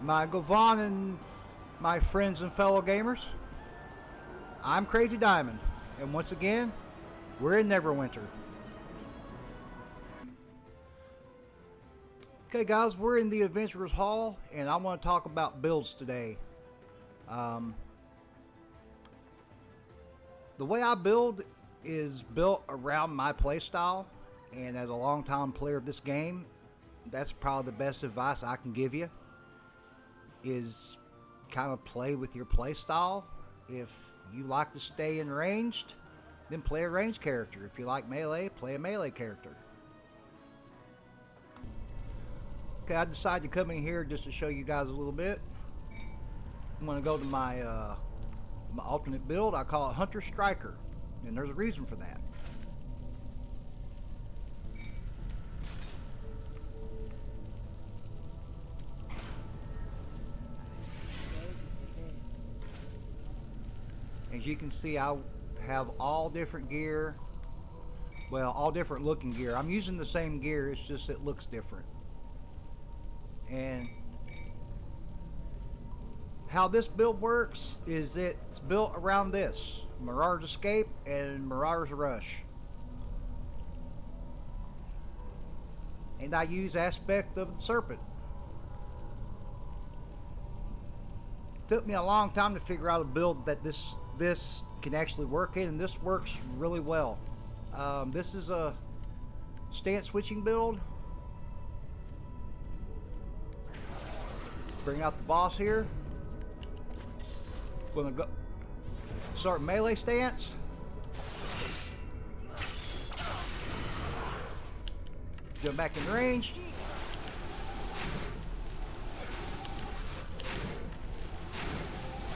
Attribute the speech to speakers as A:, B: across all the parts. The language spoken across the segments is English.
A: My Govan and my friends and fellow gamers, I'm Crazy Diamond, and once again, we're in Neverwinter. Okay guys, we're in the Adventurers Hall, and I want to talk about builds today. The way I build is built around my playstyle, and as a longtime player of this game, that's probably the best advice I can give you. Is kind of play with your playstyle. If you like to stay in ranged, then play a ranged character. If you like melee, play a melee character. Okay, I decided to come in here just to show you guys a little bit. I'm going to go to my alternate build. I call it Hunter Striker, and there's a reason for that. As you can see, I have all different gear. Well, all different looking gear. I'm using the same gear, it's just it looks different. And how this build works is it's built around this: Marauder's Escape and Marauder's Rush. And I use Aspect of the Serpent. It took me a long time to figure out a build that this can actually work in, and this works really well. This is a stance switching build. Bring out the boss here. Gonna go start melee stance. Jump back in range.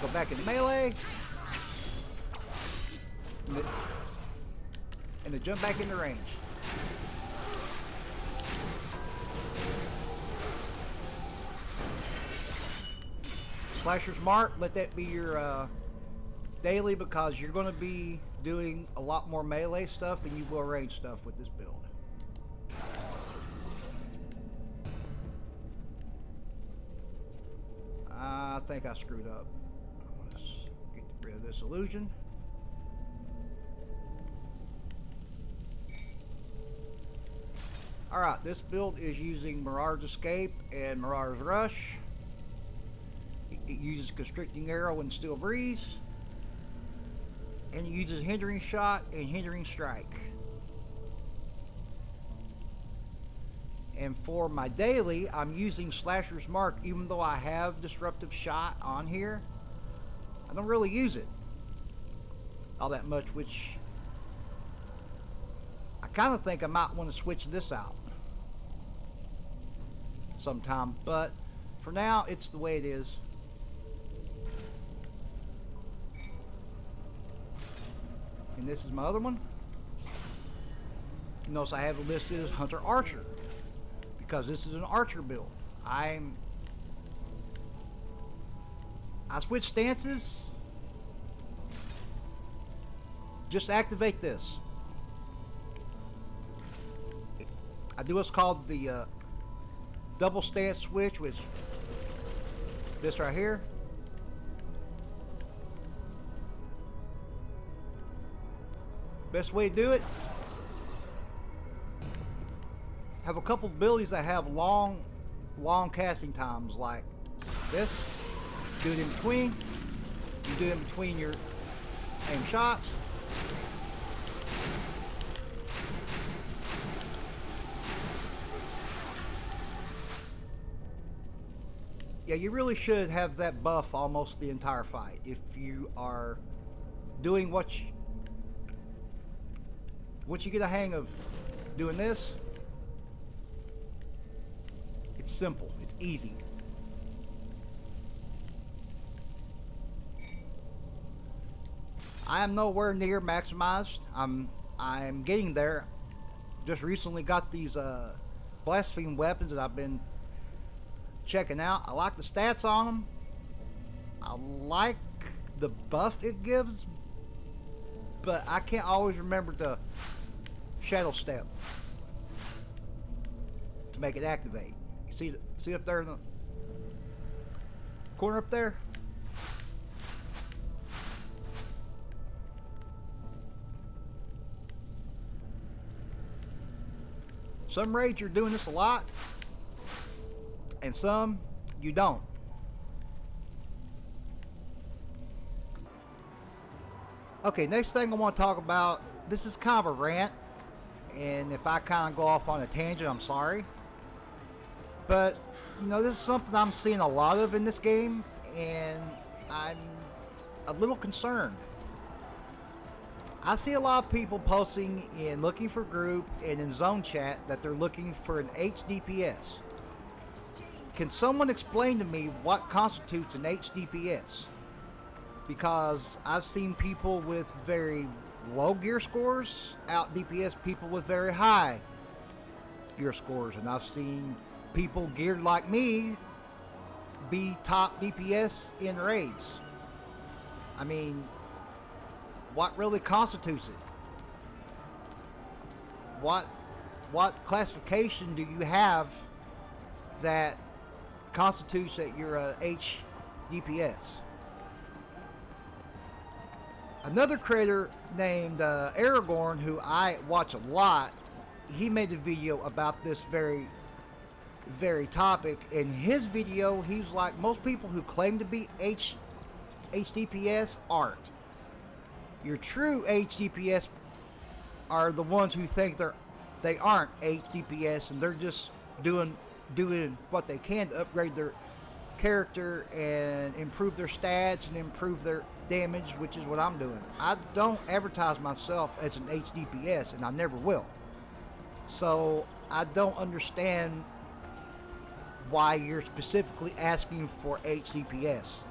A: Go back in melee. And then jump back into range. Slasher's Mark, let that be your daily, because you're going to be doing a lot more melee stuff than you will range stuff with this build. I think I screwed up. Let's get rid of this illusion. Alright, this build is using Marauder's Escape and Marauder's Rush. It uses Constricting Arrow and Steel Breeze. And it uses Hindering Shot and Hindering Strike. And for my daily, I'm using Slasher's Mark, even though I have Disruptive Shot on here. I don't really use it all that much, which I kind of think I might want to switch this out sometime, but for now it's the way it is. And this is my other one. Notice I have it listed as Hunter Archer because this is an archer build. I switch stances. Just activate this. I do what's called the double stance switch, which this right here. Best way to do it: have a couple abilities that have long casting times, like this. Do it in between. You do it in between your aim shots. Yeah, you really should have that buff almost the entire fight. If you are doing once you get a hang of doing this, it's simple, it's easy. I am nowhere near maximized. I'm getting there. Just recently got these blaspheme weapons that I've been checking out. I like the stats on them. I like the buff it gives, but I can't always remember to shadow step to make it activate. You see up there in the corner up there. Some raids you're doing this a lot, and some you don't. Okay, next thing I want to talk about, this is kind of a rant, and if I kind of go off on a tangent, I'm sorry. But, you know, this is something I'm seeing a lot of in this game, and I'm a little concerned. I see a lot of people posting in Looking for Group and in Zone Chat that they're looking for an HDPS. Can someone explain to me what constitutes an HDPS? Because I've seen people with very low gear scores out DPS people with very high gear scores, and I've seen people geared like me be top DPS in raids. I mean, what really constitutes it? What classification do you have that constitutes that you're a HDPS? Another creator named Aragorn, who I watch a lot, he made a video about this very topic. In his video, he's like, most people who claim to be HDPS aren't. Your true HDPS are the ones who think they aren't HDPS, and they're just doing what they can to upgrade their character and improve their stats and improve their damage, which is what I'm doing. I don't advertise myself as an HDPS, and I never will. So I don't understand why you're specifically asking for HDPS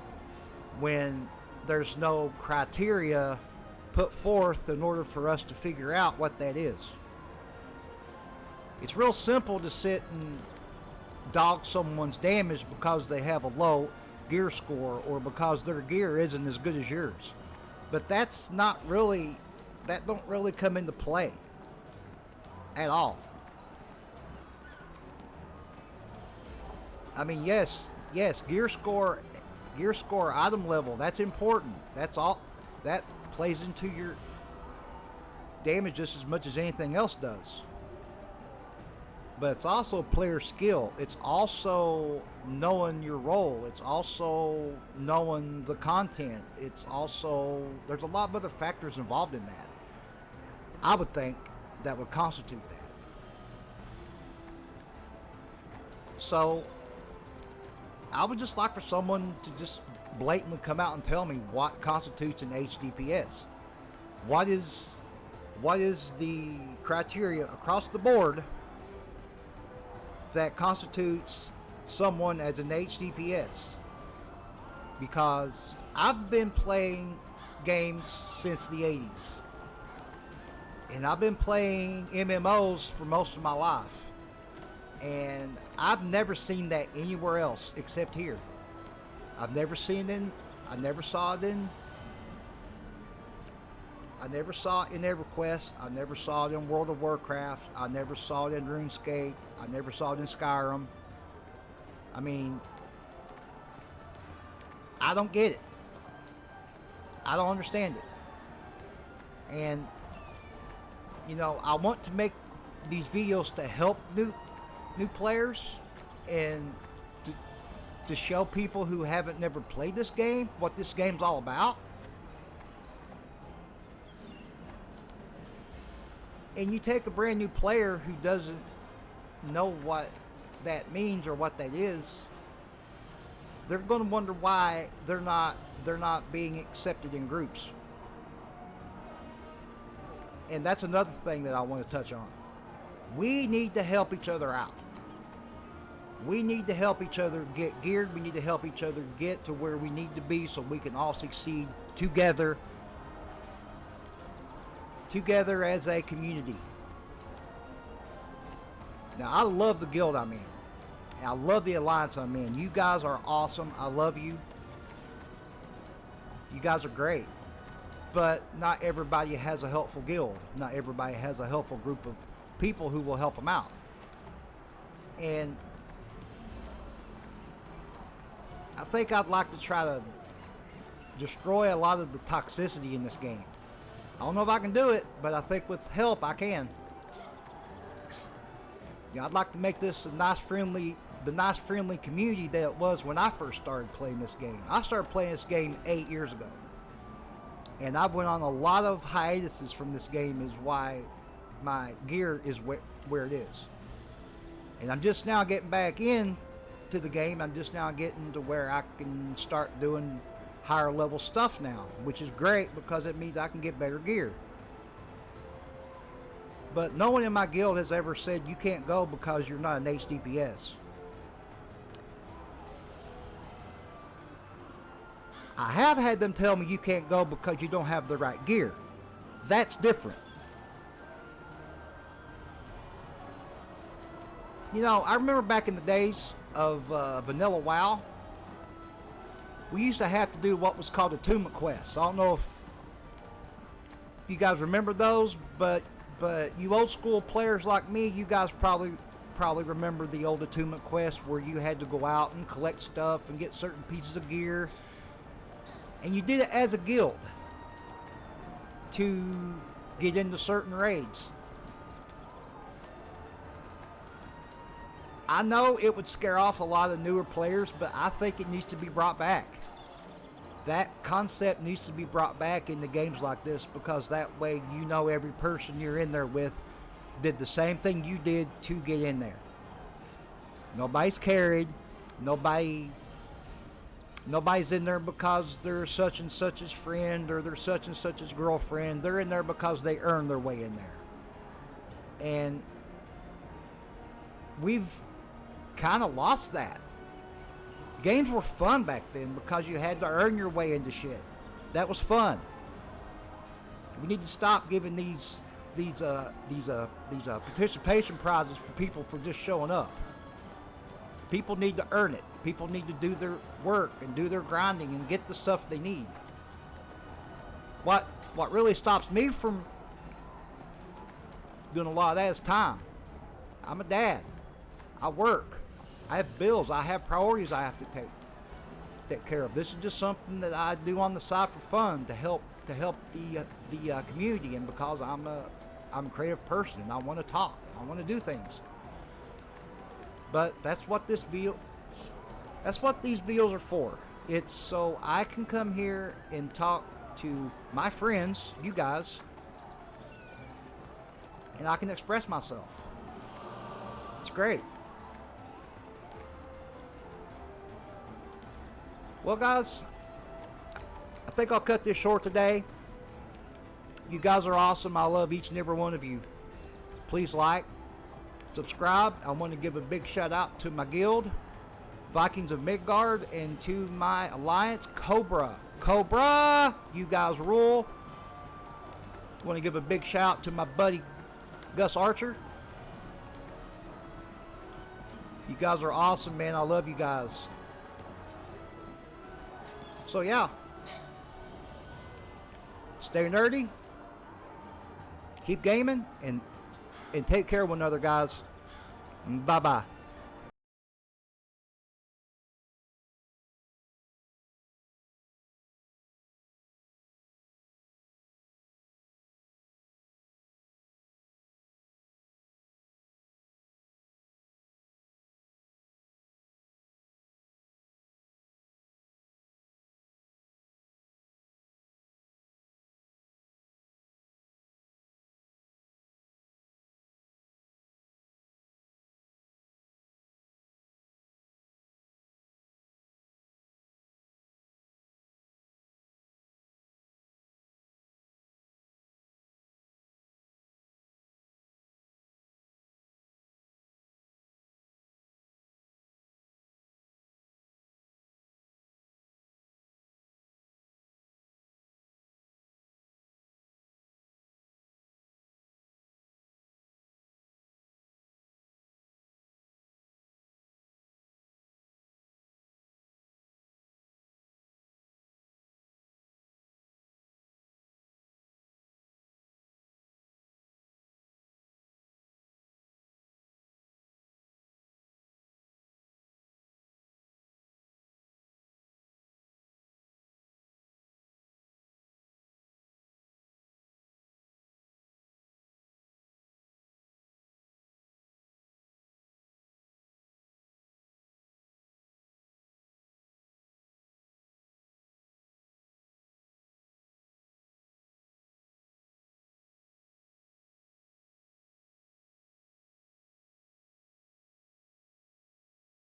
A: when there's no criteria put forth in order for us to figure out what that is. It's real simple to sit and dog someone's damage because they have a low gear score or because their gear isn't as good as yours. But that don't really come into play at all. I mean, yes, gear score, item level, that's important. That's all. That plays into your damage just as much as anything else does. But it's also player skill. It's also knowing your role. It's also knowing the content. It's also, there's a lot of other factors involved in that, I would think, that would constitute that. So I would just like for someone to just blatantly come out and tell me what constitutes an HDPS. What is the criteria across the board that constitutes someone as an HDPS? Because I've been playing games since the 80s, and I've been playing MMOs for most of my life, and I've never seen that anywhere else except here. I've never seen it. I never saw it in EverQuest. I never saw it in World of Warcraft. I never saw it in RuneScape. I never saw it in Skyrim. I mean, I don't get it. I don't understand it. And, you know, I want to make these videos to help new players and to show people who haven't never played this game what this game's all about. And you take a brand new player who doesn't know what that means or what that is, they're going to wonder why they're not being accepted in groups. And that's another thing that I want to touch on. We need to help each other out. We need to help each other get geared. We need to help each other get to where we need to be so we can all succeed together as a community. Now, I love the guild I'm in. I love the alliance I'm in. You guys are awesome. I love you. You guys are great. But not everybody has a helpful guild. Not everybody has a helpful group of people who will help them out. And I think I'd like to try to destroy a lot of the toxicity in this game. I don't know if I can do it, but I think with help I can. Yeah, I'd like to make this a nice friendly community that it was when I first started playing this game. I started playing this game 8 years ago. And I went on a lot of hiatuses from this game, is why my gear is where it is. And I'm just now getting back in to the game. I'm just now getting to where I can start doing higher level stuff now, which is great because it means I can get better gear. But no one in my guild has ever said you can't go because you're not an HDPS. I have had them tell me you can't go because you don't have the right gear. That's different. You know, I remember back in the days of Vanilla WoW, we used to have to do what was called attunement quests. I don't know if you guys remember those, but you old school players like me, you guys probably remember the old attunement quests where you had to go out and collect stuff and get certain pieces of gear. And you did it as a guild to get into certain raids. I know it would scare off a lot of newer players, but I think it needs to be brought back. That concept needs to be brought back into games like this, because that way you know every person you're in there with did the same thing you did to get in there. Nobody's carried. Nobody's in there because they're such and such's friend or they're such and such's girlfriend. They're in there because they earned their way in there. And we've kind of lost that. Games were fun back then because you had to earn your way into shit. That was fun. We need to stop giving these participation prizes for people for just showing up. People need to earn it. People need to do their work and do their grinding and get the stuff they need. What really stops me from doing a lot of that is time. I'm a dad. I work. I have bills. I have priorities I have to take care of. This is just something that I do on the side for fun to help the community, and because I'm a creative person and I want to talk. I want to do things. But that's what these videos are for. It's so I can come here and talk to my friends, you guys, and I can express myself. It's great. Well, guys, I think I'll cut this short today. You guys are awesome. I love each and every one of you. Please like, subscribe. I want to give a big shout out to my guild, Vikings of Midgard, and to my alliance, Cobra. Cobra, you guys rule. I want to give a big shout out to my buddy, Gus Archer. You guys are awesome, man. I love you guys. So yeah, stay nerdy, keep gaming, and take care of one another, guys. Bye-bye.